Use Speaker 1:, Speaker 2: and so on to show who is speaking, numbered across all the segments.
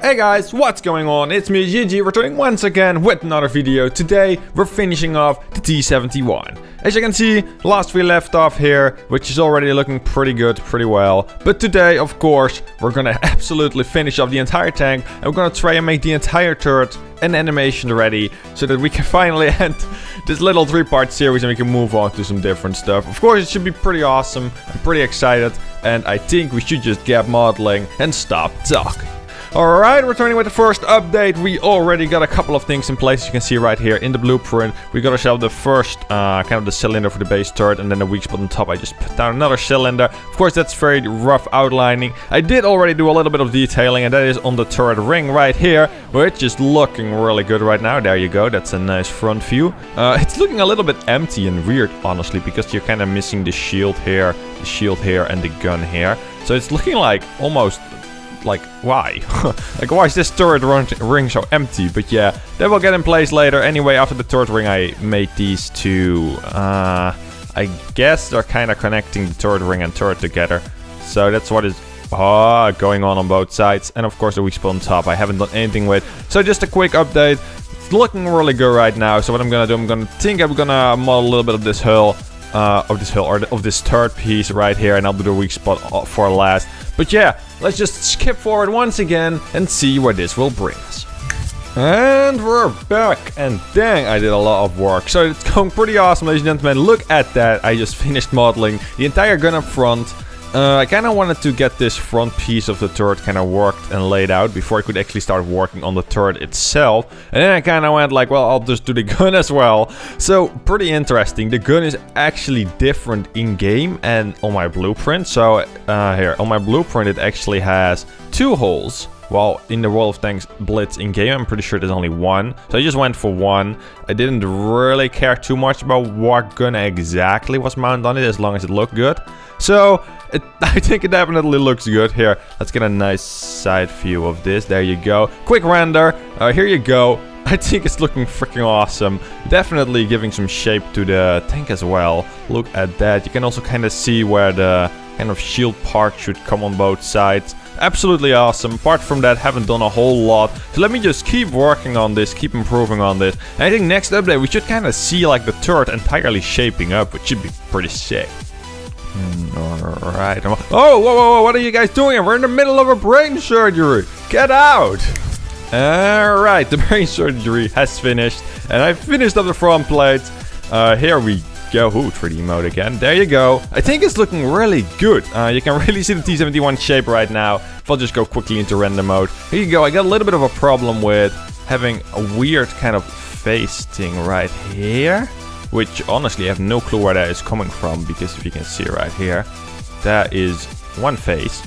Speaker 1: Hey guys, what's going on? It's me, Gigi, returning once again with another video. Today, we're finishing off the T71. As you can see, last we left off here, which is already looking pretty good, pretty well. But today, of course, we're gonna absolutely finish off the entire tank. And we're gonna try and make the entire turret and animation ready, so that we can finally end this little 3-part series and we can move on to some different stuff. Of course, it should be pretty awesome. I'm pretty excited. And I think we should just get modeling and stop talking. Alright, returning with the first update. We already got a couple of things in place. You can see right here in the blueprint. We got ourselves the first kind of the cylinder for the base turret, and then the weak spot on top. I just put down another cylinder. Of course, that's very rough outlining. I did already do a little bit of detailing, and that is on the turret ring right here, which is looking really good right now. There you go. That's a nice front view. It's looking a little bit empty and weird, honestly, because you're kind of missing the shield here, and the gun here. So it's looking like almost like, why? Like, why is this turret ring so empty? But yeah, that will get in place later. Anyway, after the turret ring, I made these two. I guess they're kind of connecting the turret ring and turret together. So that's what is going on both sides. And of course, the weak spot on top, I haven't done anything with. So just a quick update. It's looking really good right now. So what I'm gonna do, I'm gonna model a little bit of this hull. Of this third piece right here, and I'll do the weak spot for last. But yeah, let's just skip forward once again and see where this will bring us. And we're back, and dang, I did a lot of work. So it's going pretty awesome, ladies and gentlemen. Look at that. I just finished modeling the entire gun up front. I kind of wanted to get this front piece of the turret kind of worked and laid out before I could actually start working on the turret itself. And then I kind of went like, well, I'll just do the gun as well. So, pretty interesting. The gun is actually different in-game and on my blueprint. So, here, on my blueprint, it actually has 2 holes. While in the World of Tanks Blitz in-game, I'm pretty sure there's only 1. So I just went for 1. I didn't really care too much about what gun exactly was mounted on it, as long as it looked good. So, I think it definitely looks good here. Let's get a nice side view of this. There you go. Quick render. Here you go. I think it's looking freaking awesome. Definitely giving some shape to the tank as well. Look at that. You can also kind of see where the kind of shield part should come on both sides. Absolutely awesome. Apart from that, haven't done a whole lot. So let me just keep working on this, keep improving on this. And I think next update we should kind of see like the turret entirely shaping up, which should be pretty sick. Alright. Oh, whoa, what are you guys doing? We're in the middle of a brain surgery. Get out. Alright, the brain surgery has finished. And I finished up the front plates. Here we go. Ooh, 3D mode again. There you go. I think it's looking really good. You can really see the T71 shape right now. If I'll just go quickly into render mode. Here you go. I got a little bit of a problem with having a weird kind of face thing right here. Which, honestly, I have no clue where that is coming from. Because if you can see right here, that is one face.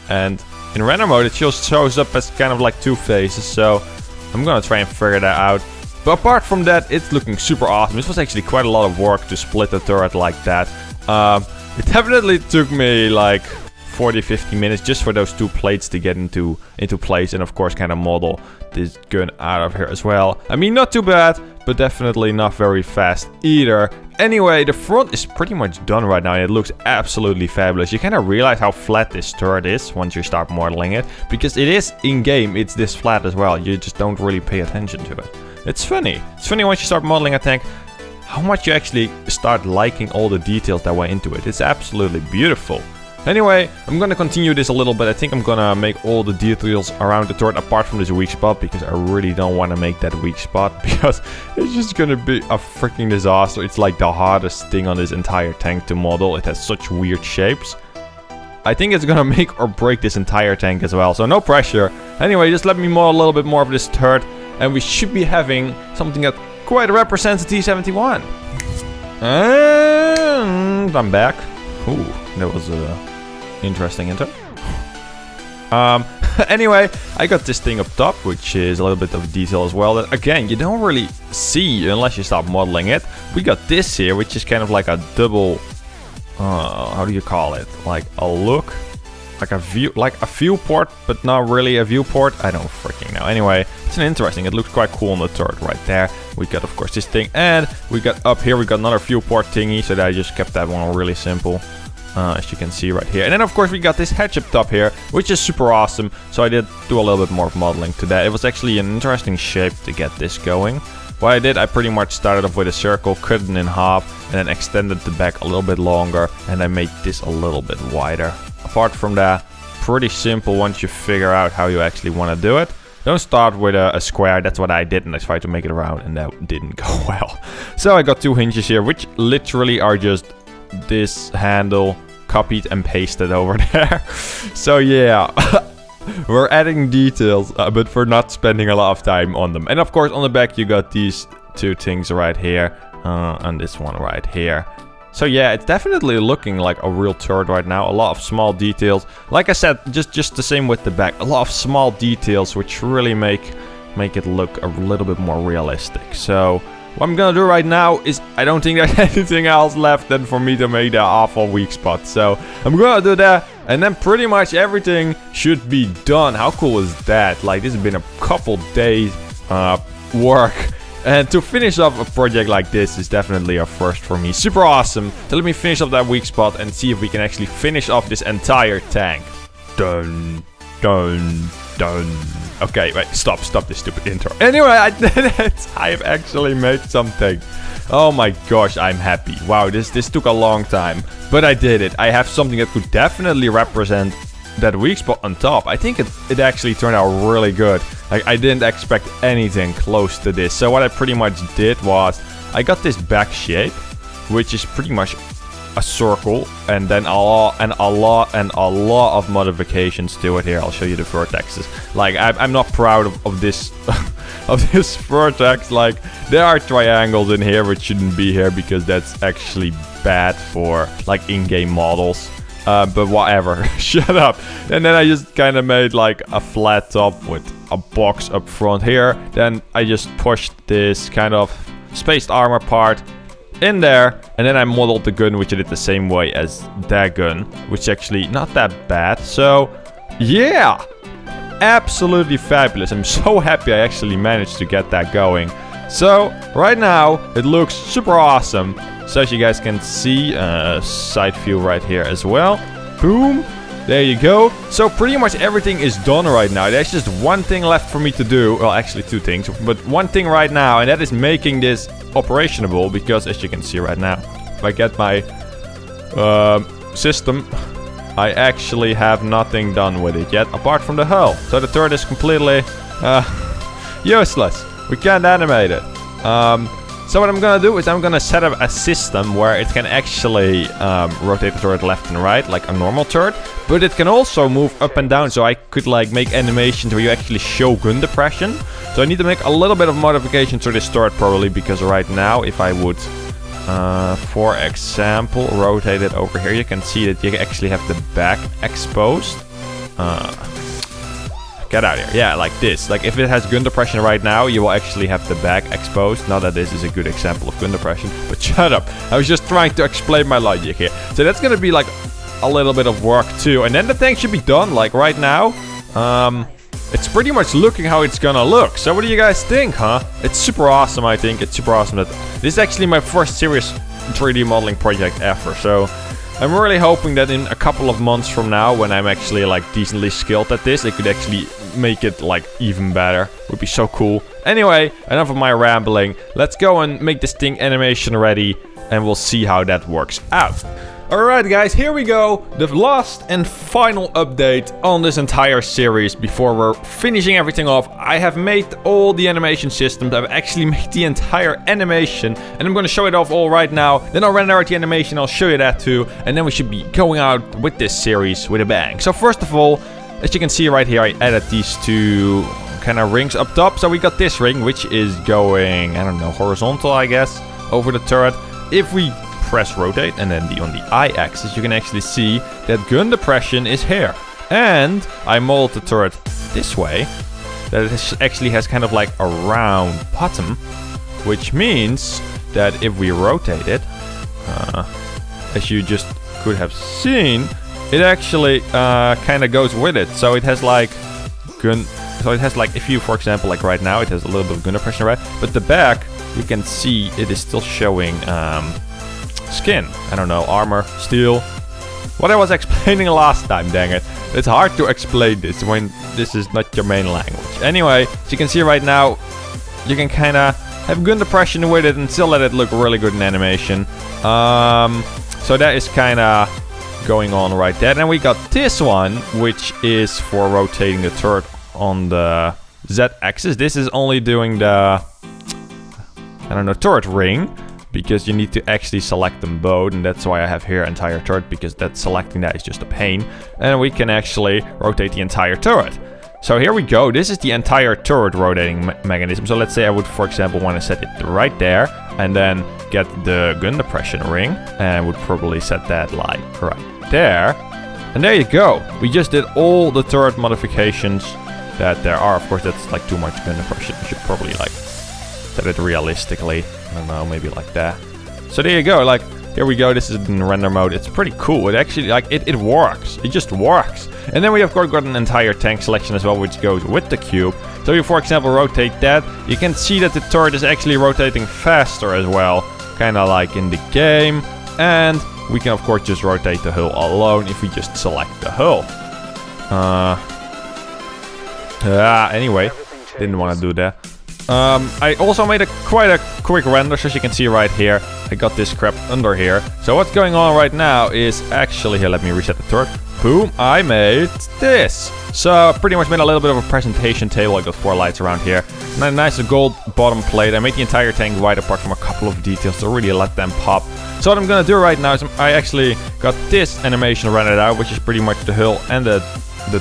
Speaker 1: And in render mode, it just shows up as kind of like 2 faces. So I'm gonna try and figure that out. But apart from that, it's looking super awesome. This was actually quite a lot of work to split the turret like that. It definitely took me like 40-50 minutes just for those 2 plates to get into place. And of course, kind of model this gun out of here as well. I mean, not too bad, but definitely not very fast either. Anyway, the front is pretty much done right now, and it looks absolutely fabulous. You kind of realize how flat this turret is once you start modeling it, because it is in-game, it's this flat as well. You just don't really pay attention to it. It's funny. It's funny once you start modeling a tank, how much you actually start liking all the details that went into it. It's absolutely beautiful. Anyway, I'm gonna continue this a little bit. I think I'm gonna make all the details around the turret apart from this weak spot, because I really don't want to make that weak spot, because it's just gonna be a freaking disaster. It's like the hardest thing on this entire tank to model. It has such weird shapes. I think it's gonna make or break this entire tank as well, so no pressure. Anyway, just let me model a little bit more of this turret, and we should be having something that quite represents the T71. And I'm back. Ooh, that was interesting intro. Anyway, I got this thing up top, which is a little bit of detail as well. That, again, you don't really see unless you start modeling it. We got this here, which is kind of like a double, how do you call it? Like a look, like a viewport, but not really a viewport. I don't freaking know. Anyway, it's interesting. It looks quite cool on the turret right there. We got, of course, this thing, and we got up here, we got another viewport thingy, so that I just kept that one really simple. as you can see right here. And then of course we got this hatch up top here, which is super awesome. So I did do a little bit more of modeling to that. It was actually an interesting shape to get this going. What I did, I pretty much started off with a circle, cut it in half, and then extended the back a little bit longer, and I made this a little bit wider. Apart from that, pretty simple once you figure out how you actually want to do it. Don't start with a square, that's what I did, and I tried to make it round, and that didn't go well. So I got 2 hinges here, which literally are just this handle copied and pasted over there. So yeah, we're adding details, but we're not spending a lot of time on them. And of course on the back you got these 2 things right here, and this one right here. So yeah, it's definitely looking like a real turret right now. A lot of small details. Like I said, just the same with the back. A lot of small details which really make it look a little bit more realistic. So what I'm gonna do right now is, I don't think there's anything else left than for me to make that awful weak spot. So I'm gonna do that, and then pretty much everything should be done. How cool is that? Like, this has been a couple days work. And to finish off a project like this is definitely a first for me. Super awesome. So let me finish up that weak spot and see if we can actually finish off this entire tank. Dun, dun, dun. Okay, wait, stop this stupid intro. Anyway, I did it. I have actually made something. Oh my gosh, I'm happy. Wow, this took a long time, but I did it. I have something that could definitely represent that weak spot on top. I think it actually turned out really good. Like, I didn't expect anything close to this. So what I pretty much did was, I got this back shape, which is pretty much a circle, and then a lot of modifications to it. Here, I'll show you the vertexes. Like, I'm not proud of this of this vertex. Like, there are triangles in here which shouldn't be here, because that's actually bad for like in-game models. But whatever, shut up. And then I just kind of made like a flat top with a box up front here. Then I just pushed this kind of spaced armor part in there, and then I modeled the gun, which I did the same way as that gun, which actually not that bad. So yeah, absolutely fabulous. I'm so happy I actually managed to get that going. So right now it looks super awesome. So as you guys can see, side view right here as well. Boom. There you go. So pretty much everything is done right now. There's just one thing left for me to do. Well, actually 2 things, but one thing right now, and that is making this operationable. Because as you can see right now, if I get my system, I actually have nothing done with it yet, apart from the hull. So the turret is completely useless. We can't animate it. So what I'm gonna do is I'm gonna set up a system where it can actually rotate the turret left and right like a normal turret, but it can also move up and down. So I could like make animations where you actually show gun depression. So I need to make a little bit of modification to this turret probably, because right now if I would, for example, rotate it over here, you can see that you actually have the back exposed. Get out of here. Yeah, like this. Like, if it has gun depression right now, you will actually have the back exposed. Not that this is a good example of gun depression, but shut up. I was just trying to explain my logic here. So that's gonna be like a little bit of work too. And then the tank should be done. Like right now, it's pretty much looking how it's gonna look. So what do you guys think, huh? It's super awesome, I think. It's super awesome that this is actually my first serious 3D modeling project ever. So I'm really hoping that in a couple of months from now, when I'm actually like decently skilled at this, I could actually make it like even better. Would be so cool. Anyway, enough of my rambling. Let's go and make this thing animation ready, and we'll see how that works out. Alright guys, here we go. The last and final update on this entire series before we're finishing everything off. I have made all the animation systems. I've actually made the entire animation, and I'm going to show it off all right now. Then I'll render out the animation, I'll show you that too, and then we should be going out with this series with a bang. So first of all, as you can see right here, I added these 2 kind of rings up top. So we got this ring, which is going, I don't know, horizontal, I guess, over the turret. If we press rotate and then on the y-axis, you can actually see that gun depression is here. And I molded the turret this way, that it actually has kind of like a round bottom, which means that if we rotate it, as you just could have seen, it actually kind of goes with it. So it has like gun. So it has like, if you, for example, like right now, it has a little bit of gun depression, right? But the back, you can see it is still showing skin. I don't know, armor, steel, what I was explaining last time, dang it. It's hard to explain this when this is not your main language. Anyway, as you can see right now, you can kind of have gun depression with it and still let it look really good in animation. So that is kind of going on right there. And we got this one, which is for rotating the turret on the Z-axis. This is only doing the, I don't know, turret ring, because you need to actually select them both, and that's why I have here entire turret, because that selecting that is just a pain. And we can actually rotate the entire turret. So here we go. This is the entire turret rotating mechanism. So let's say I would, for example, want to set it right there and then get the gun depression ring, and I would probably set that like right there. And there you go. We just did all the turret modifications that there are. Of course, that's like too much gun depression. You should probably like set it realistically. I don't know, maybe like that. So there you go. Like, here we go. This is in render mode. It's pretty cool. It actually, like, it works. It just works. And then we, of course, got an entire tank selection as well, which goes with the cube. So if you, for example, rotate that, you can see that the turret is actually rotating faster as well. Kind of like in the game. And we can, of course, just rotate the hull alone if we just select the hull. Anyway, didn't want to do that. I also made quite a quick render, so as you can see right here, I got this crap under here. So what's going on right now is actually, here, let me reset the turret. Boom, I made this. So pretty much made a little bit of a presentation table. I got 4 lights around here. And a nice gold bottom plate. I made the entire tank white apart from a couple of details to really let them pop. So what I'm gonna do right now is I actually got this animation rendered out, which is pretty much the hull and the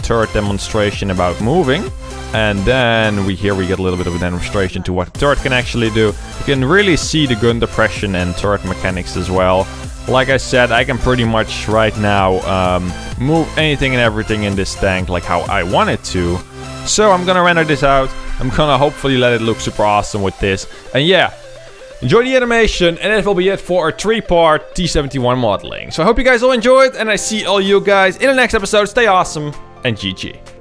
Speaker 1: turret demonstration about moving. And then we get a little bit of a demonstration to what the turret can actually do. You can really see the gun depression and turret mechanics as well. Like I said, I can pretty much right now move anything and everything in this tank like how I want it to. So I'm gonna render this out. I'm gonna hopefully let it look super awesome with this. And yeah, enjoy the animation, and that will be it for our 3-part T71 modeling. So I hope you guys all enjoyed, and I see all you guys in the next episode. Stay awesome, and GG.